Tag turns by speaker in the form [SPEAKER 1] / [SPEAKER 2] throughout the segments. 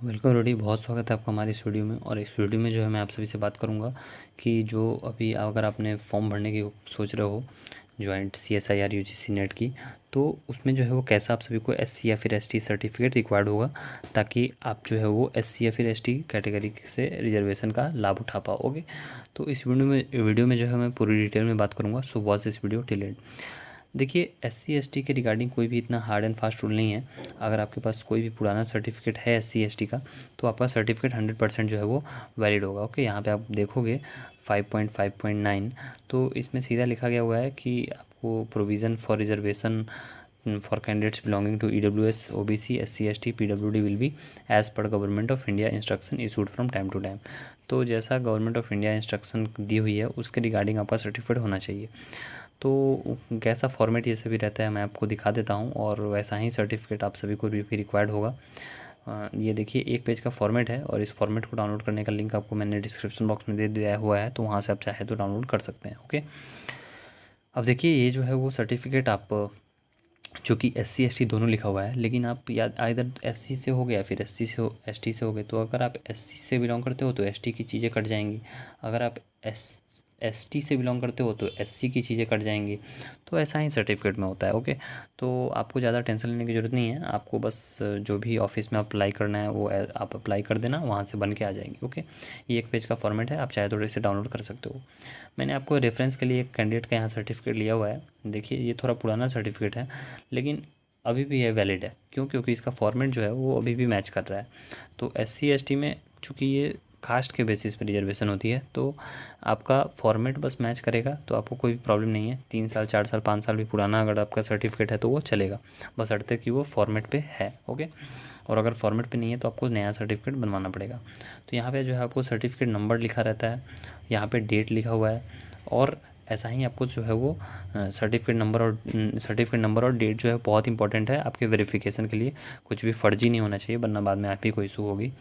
[SPEAKER 1] Welcome रोडी, बहुत स्वागत है आपका हमारी इस वीडियो में। और इस वीडियो में जो है मैं आप सभी से बात करूंगा कि जो अभी अगर आपने फॉर्म भरने की सोच रहे हो जॉइंट CSIR UGC नेट की, तो उसमें जो है वो कैसा आप सभी को SC या फिर ST सर्टिफिकेट रिक्वायर्ड होगा, ताकि आप जो है वो SC या फिर ST कैटेगरी से रिजर्वेशन का लाभ उठा पाओगे। तो इस वीडियो में जो है मैं पूरी डिटेल में बात करूँगा। So watch this video till and. देखिए, SC ST के रिगार्डिंग कोई भी इतना हार्ड एंड फास्ट रूल नहीं है। अगर आपके पास कोई भी पुराना सर्टिफिकेट है SC ST का, तो आपका सर्टिफिकेट 100% जो है वो वैलिड होगा। ओके, यहाँ पे आप देखोगे 5.5.9, तो इसमें सीधा लिखा गया हुआ है कि आपको provision for reservation for candidates belonging to EWS OBC SC ST PWD will be as per government of India instruction issued from time to time. तो जैसा गवर्नमेंट ऑफ इंडिया इंस्ट्रक्शन दी हुई है उसके रिगार्डिंग आपका सर्टिफिकेट होना चाहिए। तो कैसा फॉर्मेट ये सभी रहता है मैं आपको दिखा देता हूँ, और वैसा ही सर्टिफिकेट आप सभी को भी रिक्वायर्ड होगा। ये देखिए, एक पेज का फॉर्मेट है, और इस फॉर्मेट को डाउनलोड करने का लिंक आपको मैंने डिस्क्रिप्शन बॉक्स में दे दिया हुआ है, तो वहाँ से आप चाहे तो डाउनलोड कर सकते हैं। ओके, अब देखिए, ये जो है वो सर्टिफिकेट आप जो कि SC ST दोनों लिखा हुआ है, लेकिन आप या इधर SC से हो गया फिर SC से हो ST से हो गए। तो अगर आप SC से बिलोंग करते हो तो ST की चीज़ें कट जाएंगी, अगर आप ST से बिलोंग करते हो तो SC की चीज़ें कट जाएंगी। तो ऐसा ही सर्टिफिकेट में होता है। ओके, तो आपको ज़्यादा टेंशन लेने की ज़रूरत नहीं है। आपको बस जो भी ऑफिस में अप्लाई करना है वो आप अप्लाई कर देना, वहाँ से बन के आ जाएंगी। ओके, ये एक पेज का फॉर्मेट है, आप चाहे तो इसे डाउनलोड कर सकते हो। मैंने आपको रेफरेंस के लिए एक कैंडिडेट का यहाँ सर्टिफिकेट लिया हुआ है। देखिए, ये थोड़ा पुराना सर्टिफिकेट है, लेकिन अभी भी ये वैलिड है। क्यों? क्योंकि इसका फॉर्मेट जो है वो अभी भी मैच कर रहा है। तो SC ST में चूँकि ये कास्ट के बेसिस पे रिजर्वेशन होती है, तो आपका फॉर्मेट बस मैच करेगा, तो आपको कोई भी प्रॉब्लम नहीं है। 3 साल 4 साल 5 साल भी पुराना अगर आपका सर्टिफिकेट है तो वो चलेगा, बस अड़ते कि वो फॉर्मेट पे है। ओके, और अगर फॉर्मेट पे नहीं है तो आपको नया सर्टिफिकेट बनवाना पड़ेगा। तो यहाँ पे जो है आपको सर्टिफिकेट नंबर लिखा रहता है, यहाँ पे डेट लिखा हुआ है, और ऐसा ही आपको जो है वो सर्टिफिकेट नंबर और डेट जो है बहुत इंपॉर्टेंट है आपके वेरिफिकेशन के लिए। कुछ भी फर्जी नहीं होना चाहिए, वरना बाद में आप ही को इशू होगी।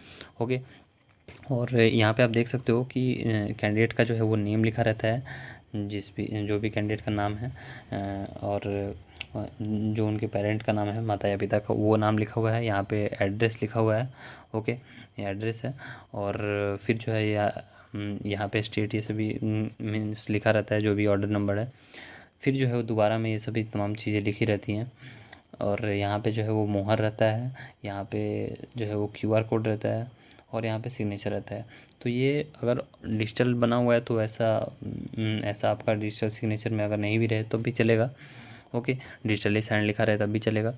[SPEAKER 1] ओके, और यहाँ पे आप देख सकते हो कि कैंडिडेट का जो है वो नेम लिखा रहता है, जो भी कैंडिडेट का नाम है, और जो उनके पेरेंट का नाम है, माता या पिता का, वो नाम लिखा हुआ है। यहाँ पे एड्रेस लिखा हुआ है। ओके, ये एड्रेस है। और फिर जो है यहाँ पे स्टेट ये सभी मीन्स लिखा रहता है, जो भी ऑर्डर नंबर है। फिर जो है वो दोबारा में ये सभी तमाम चीज़ें लिखी रहती हैं, और यहाँ पे जो है वो मोहर रहता है, यहाँ पे जो है वो QR कोड रहता है, और यहाँ पे सिग्नेचर रहता है। तो ये अगर डिजिटल बना हुआ है तो ऐसा आपका डिजिटल सिग्नेचर में अगर नहीं भी रहे तो भी चलेगा। ओके, डिजिटली साइन लिखा रहे तब भी चलेगा,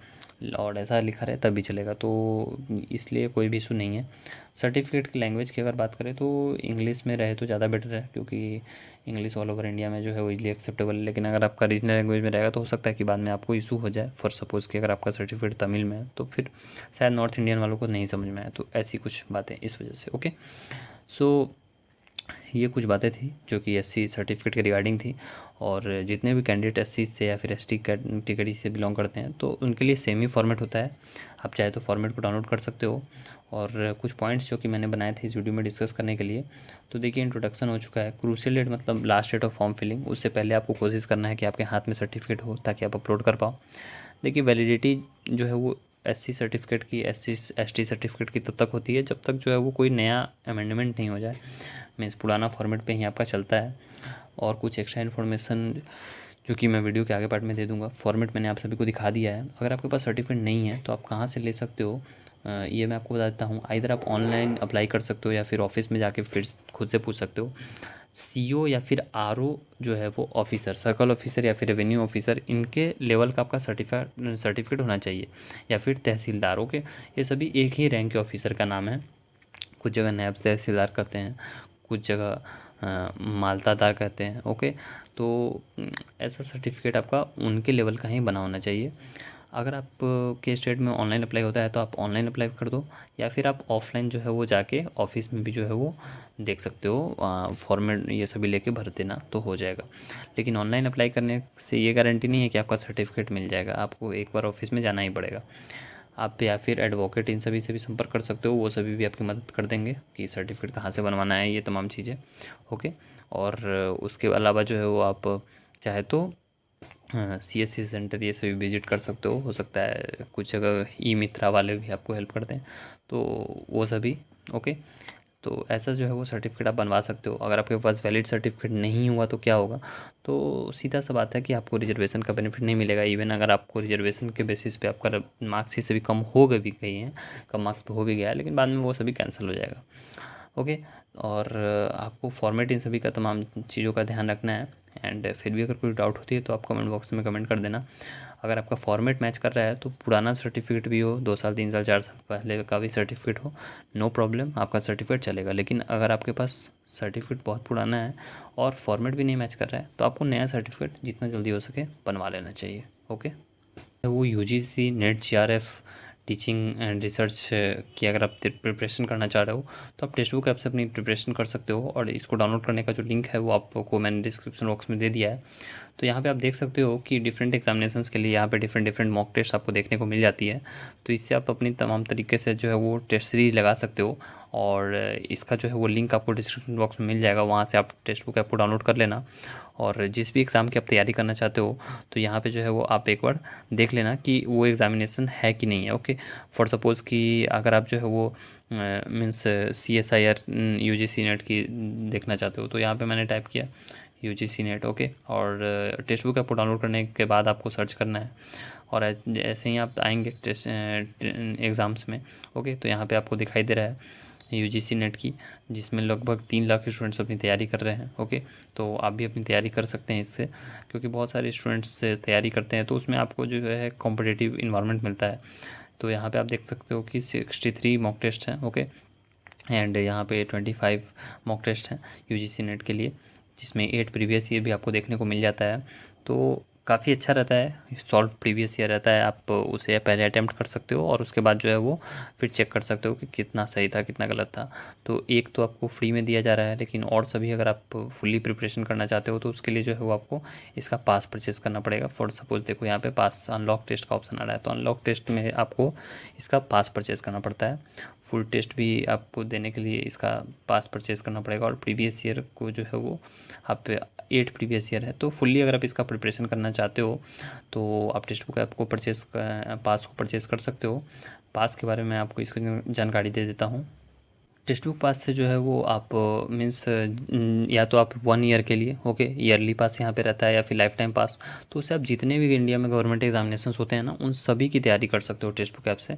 [SPEAKER 1] और ऐसा लिखा रहे तब भी चलेगा। तो इसलिए कोई भी इशू नहीं है। सर्टिफिकेट की लैंग्वेज की अगर बात करें तो इंग्लिश में रहे तो ज़्यादा बेटर है, क्योंकि इंग्लिश ऑल ओवर इंडिया में जो है वो इजीली एक्सेप्टेबल है। लेकिन अगर आपका रीजनल लैंग्वेज में रहेगा तो हो सकता है कि बाद में आपको इशू हो जाए। फॉर सपोज़ कि अगर आपका सर्टिफिकेट तमिल में है तो फिर शायद नॉर्थ इंडियन वालों को नहीं समझ में आए, तो ऐसी कुछ बातें इस वजह से। ओके, सो ये कुछ बातें थी जो कि SC सर्टिफिकेट के रिगार्डिंग थी। और जितने भी कैंडिडेट SC से या फिर ST कैटेगरी से बिलोंग करते हैं तो उनके लिए सेम ही फॉर्मेट होता है। आप चाहे तो फॉर्मेट को डाउनलोड कर सकते हो। और कुछ पॉइंट्स जो कि मैंने बनाए थे इस वीडियो में डिस्कस करने के लिए, तो देखिए, इंट्रोडक्शन हो चुका है। क्रूशियल डेट मतलब last date of form filling, उससे पहले आपको कोशिश करना है कि आपके हाथ में सर्टिफिकेट हो, ताकि आप अपलोड कर पाओ। देखिए, वैलिडिटी जो है वो SC सर्टिफिकेट की, SC ST सर्टिफिकेट की तब तक होती है जब तक जो है वो कोई नया अमेंडमेंट नहीं हो जाए। मीन्स पुराना फॉर्मेट पे ही आपका चलता है। और कुछ एक्स्ट्रा इन्फॉर्मेशन जो कि मैं वीडियो के आगे पार्ट में दे दूंगा। फॉर्मेट मैंने आप सभी को दिखा दिया है। अगर आपके पास सर्टिफिकेट नहीं है तो आप कहाँ से ले सकते हो, ये मैं आपको बता देता हूँ। इधर आप ऑनलाइन अप्लाई कर सकते हो, या फिर ऑफिस में जाके फिर खुद से पूछ सकते हो। CO या फिर RO जो है वो ऑफिसर, सर्कल ऑफिसर या फिर रेवेन्यू ऑफिसर, इनके लेवल का आपका सर्टिफिकेट होना चाहिए, या फिर तहसीलदार। ओके, ये सभी एक ही रैंक के ऑफिसर का नाम है। कुछ जगह नायब तहसीलदार कहते हैं, कुछ जगह मालतादार कहते हैं। ओके, तो ऐसा सर्टिफिकेट आपका उनके लेवल का ही बना होना चाहिए। अगर आप के स्टेट में ऑनलाइन अप्लाई होता है तो आप ऑनलाइन अप्लाई कर दो, या फिर आप ऑफलाइन जो है वो जाके ऑफिस में भी जो है वो देख सकते हो, फॉर्मेट ये सभी लेके भर देना तो हो जाएगा। लेकिन ऑनलाइन अप्लाई करने से ये गारंटी नहीं है कि आपका सर्टिफिकेट मिल जाएगा, आपको एक बार ऑफिस में जाना ही पड़ेगा। आप या फिर एडवोकेट इन सभी से भी संपर्क कर सकते हो, वो सभी भी आपकी मदद कर देंगे कि सर्टिफिकेट कहाँ से बनवाना है, ये तमाम चीज़ें। ओके, और उसके अलावा जो है वो आप चाहे तो CSC सेंटर ये सभी विजिट कर सकते हो सकता है कुछ जगह ई मित्रा वाले भी आपको हेल्प करते हैं, तो वो सभी। ओके, तो ऐसा जो है वो सर्टिफिकेट आप बनवा सकते हो। अगर आपके पास वैलिड सर्टिफिकेट नहीं हुआ तो क्या होगा, तो सीधा सा बात है कि आपको रिजर्वेशन का बेनिफिट नहीं मिलेगा। इवन अगर आपको रिजर्वेशन के बेसिस पे आपका मार्क्स ही सभी कम हो गए भी गई हैं, कम मार्क्स पे हो भी गया है, लेकिन बाद में वो सभी कैंसिल हो जाएगा। ओके, और आपको फॉर्मेट इन सभी का तमाम चीज़ों का ध्यान रखना है। एंड फिर भी अगर कोई डाउट होती है तो आप कमेंट बॉक्स में कमेंट कर देना। अगर आपका फॉर्मेट मैच कर रहा है तो पुराना सर्टिफिकेट भी हो, 2 साल 3 साल 4 साल पहले का भी सर्टिफिकेट हो, नो प्रॉब्लम, आपका सर्टिफिकेट चलेगा। लेकिन अगर आपके पास सर्टिफिकेट बहुत पुराना है और फॉर्मेट भी नहीं मैच कर रहा है तो आपको नया सर्टिफिकेट जितना जल्दी हो सके बनवा लेना चाहिए। ओके, वो UGC net JRF teaching and research की अगर आप प्रिपरेशन करना चाह रहे हो तो आप टेक्स्ट बुक ऐप से अपनी प्रिपरेशन कर सकते हो। और इसको डाउनलोड करने का जो लिंक है वो आपको मैंने डिस्क्रिप्शन बॉक्स में दे दिया है। तो यहाँ पे आप देख सकते हो कि डिफरेंट एग्जामिनेशंस के लिए यहाँ पे डिफरेंट मॉक टेस्ट आपको देखने को मिल जाती है। तो इससे आप अपनी तमाम तरीके से जो है वो टेस्ट सीरीज लगा सकते हो। और इसका जो है वो लिंक आपको डिस्क्रिप्शन बॉक्स में मिल जाएगा, वहाँ से आप टेक्स्ट बुक ऐप को डाउनलोड कर लेना। और जिस भी एग्ज़ाम की आप तैयारी करना चाहते हो तो यहाँ पे जो है वो आप एक बार देख लेना कि वो एग्ज़ामिनेशन है कि नहीं है। ओके, फॉर सपोज़ कि अगर आप जो है वो मीन्स CSIR UGC नेट की देखना चाहते हो तो यहाँ पे मैंने टाइप किया UGC नेट। ओके, और टेक्स्ट बुक आपको डाउनलोड करने के बाद आपको सर्च करना है और ऐसे ही आप आएंगे टेस्ट एग्ज़ाम्स में। ओके, तो यहाँ पे आपको दिखाई दे रहा है UGC नेट की, जिसमें लगभग 3 लाख स्टूडेंट्स अपनी तैयारी कर रहे हैं। ओके, तो आप भी अपनी तैयारी कर सकते हैं इससे, क्योंकि बहुत सारे स्टूडेंट्स तैयारी करते हैं तो उसमें आपको जो है कॉम्पिटिटिव इन्वायरमेंट मिलता है। तो यहाँ पे आप देख सकते हो कि 63 मॉक टेस्ट हैं। ओके, एंड यहाँ पे 25 मॉक टेस्ट हैं UGC नेट के लिए, जिसमें 8 प्रीवियस ईयर भी आपको देखने को मिल जाता है। तो काफ़ी अच्छा रहता है, सॉल्व प्रीवियस ईयर रहता है, आप उसे पहले अटैम्प्ट कर सकते हो और उसके बाद जो है वो फिर चेक कर सकते हो कि कितना सही था कितना गलत था। तो एक तो आपको फ्री में दिया जा रहा है, लेकिन और सभी अगर आप फुल्ली प्रिपरेशन करना चाहते हो तो उसके लिए जो है वो आपको इसका पास परचेज़ करना पड़ेगा। फॉर सपोज देखो यहाँ पे पास अनलॉक टेस्ट का ऑप्शन आ रहा है, तो अनलॉक टेस्ट में आपको इसका पास परचेज़ करना पड़ता है। फुल टेस्ट भी आपको देने के लिए इसका पास परचेज़ करना पड़ेगा। और प्रीवियस ईयर को जो है वो आप 8 प्रीवियस ईयर है, तो फुल्ली अगर आप इसका प्रिपरेशन करना चाहते हो तो आप टेक्स्ट बुक ऐप को पास को परचेज़ कर सकते हो। पास के बारे में आपको इसकी जानकारी दे देता हूँ। टेक्स्ट बुक पास से जो है वो आप मीन्स या तो आप 1 ईयर के लिए, ओके, ईयरली पास यहाँ पे रहता है, या फिर लाइफ टाइम पास। तो उससे आप जितने भी इंडिया में गवर्नमेंट एग्जामिनेशंस होते हैं ना, उन सभी की तैयारी कर सकते हो टेक्स्ट बुक ऐप से।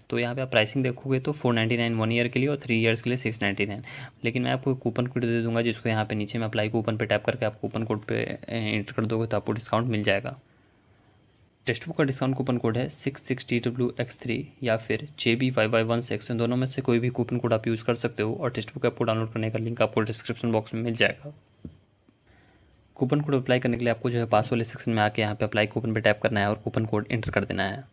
[SPEAKER 1] तो यहाँ पे आप प्राइसिंग देखोगे तो 499 1 ईयर के लिए और 3 ईयर्स के लिए 699। लेकिन मैं आपको कूपन कोड दे दूँगा, जिसको यहाँ पे नीचे में अप्लाई कूपन पे टैप करके आप कूपन कोड पे एंटर कर दोगे तो आपको डिस्काउंट मिल जाएगा। टेक्स्ट बुक का डिस्काउंट कूपन कोड है 66TWX3 या फिर JB5Y16, दोनों में से कोई भी कूपन कोड आप यूज़ कर सकते हो। और टेक्स्ट बुक ऐप को डाउनलोड करने का लिंक आपको डिस्क्रिप्शन बॉक्स में मिल जाएगा। कूपन कोड अप्लाई करने के लिए आपको जो है पास वाले सेक्शन में आके यहाँ पे अप्लाई कूपन पे टैप करना है और कूपन कोड एंटर कर देना है।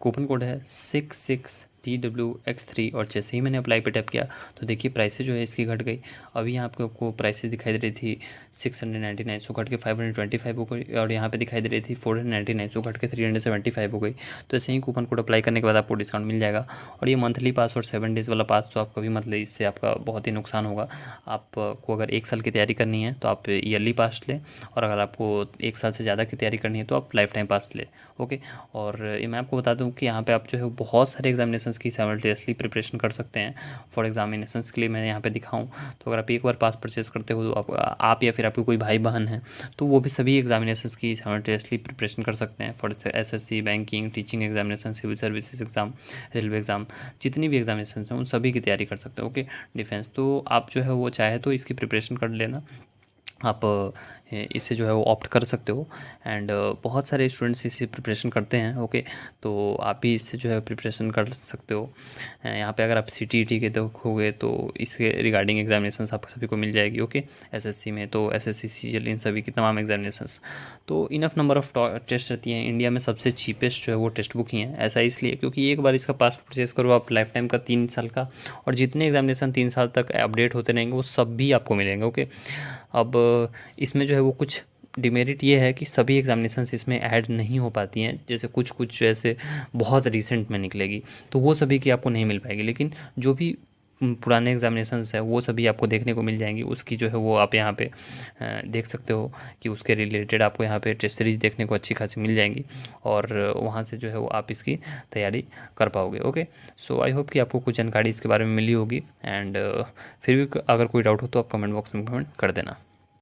[SPEAKER 1] कूपन कोड है 66TWX3 और जैसे ही मैंने अप्लाई पे टैप किया तो देखिए प्राइसेस जो है इसकी घट गई। अभी यहाँ पे आपको प्राइसेस दिखाई दे रही थी 699, सो घट के 525 हो गई। और यहाँ पे दिखाई दे रही थी 499, सो घट के 375 हो गई। तो ऐसे ही कूपन कोड अप्लाई करने के बाद आपको डिस्काउंट मिल जाएगा। और ये मंथली पास और 7 डेज़ वाला पास तो आप कभी मत ले, इससे आपका बहुत ही नुकसान होगा। आपको अगर 1 साल की तैयारी करनी है तो आप ईयरली पास लें, और अगर आपको 1 साल से ज़्यादा की तैयारी करनी है तो आप लाइफ टाइम पास लें। ओके, और ये मैं आपको बता दूं कि यहाँ पे आप जो है बहुत सारे एग्जामिनेशंस की साइमल्टेनियसली प्रिपरेशन कर सकते हैं। फॉर एग्जामिनेशंस के लिए मैं यहाँ पे दिखाऊं तो अगर आप एक बार पास परचेज़ करते हो तो आप या फिर आपके कोई भाई बहन है तो वो भी सभी एग्जामिनेशंस की साइमल्टेनियसली प्रिपरेशन कर सकते हैं। For SSC, banking, teaching examination, civil services exam, railway exam, जितनी भी एग्जामिनेशन हैं उन सभी की तैयारी कर सकते हैं। ओके, डिफेंस, तो आप जो है वो चाहे तो इसकी प्रिपरेशन कर लेना, आप इससे जो है वो ऑप्ट कर सकते हो। एंड बहुत सारे स्टूडेंट्स इससे प्रिपरेशन करते हैं। ओके, तो आप भी इससे जो है प्रिपरेशन कर सकते हो। यहाँ पे अगर आप CTET के देखोगे तो इसके रिगार्डिंग एग्जामिनेशंस आप सभी को मिल जाएगी। ओके, SSC में तो SSC CGL इन सभी की तमाम एग्जामिनेशंस, तो इनफ नंबर ऑफ टेस्ट रहती हैं। इंडिया में सबसे चीपेस्ट जो है वो टेक्स्ट बुक ही है। ऐसा इसलिए क्योंकि एक बार इसका पास परचेज़ करो आप लाइफ टाइम का 3 साल का, और जितने एग्जामिनेशन 3 साल तक अपडेट होते रहेंगे वो सब भी आपको मिलेंगे। ओके, अब इसमें जो है वो कुछ डिमेरिट ये है कि सभी एग्जामिनेशंस इसमें ऐड नहीं हो पाती हैं, जैसे कुछ जैसे बहुत रिसेंट में निकलेगी तो वो सभी की आपको नहीं मिल पाएगी। लेकिन जो भी पुराने एग्जामिनेशंस है वो सभी आपको देखने को मिल जाएंगी। उसकी जो है वो आप यहाँ पे देख सकते हो कि उसके रिलेटेड आपको यहाँ पे टेस्ट सीरीज देखने को अच्छी खासी मिल जाएंगी और वहाँ से जो है वो आप इसकी तैयारी कर पाओगे। ओके, सो आई होप कि आपको कुछ जानकारी इसके बारे में मिली होगी। एंड फिर भी अगर कोई डाउट हो तो आप कमेंट बॉक्स में कमेंट कर देना।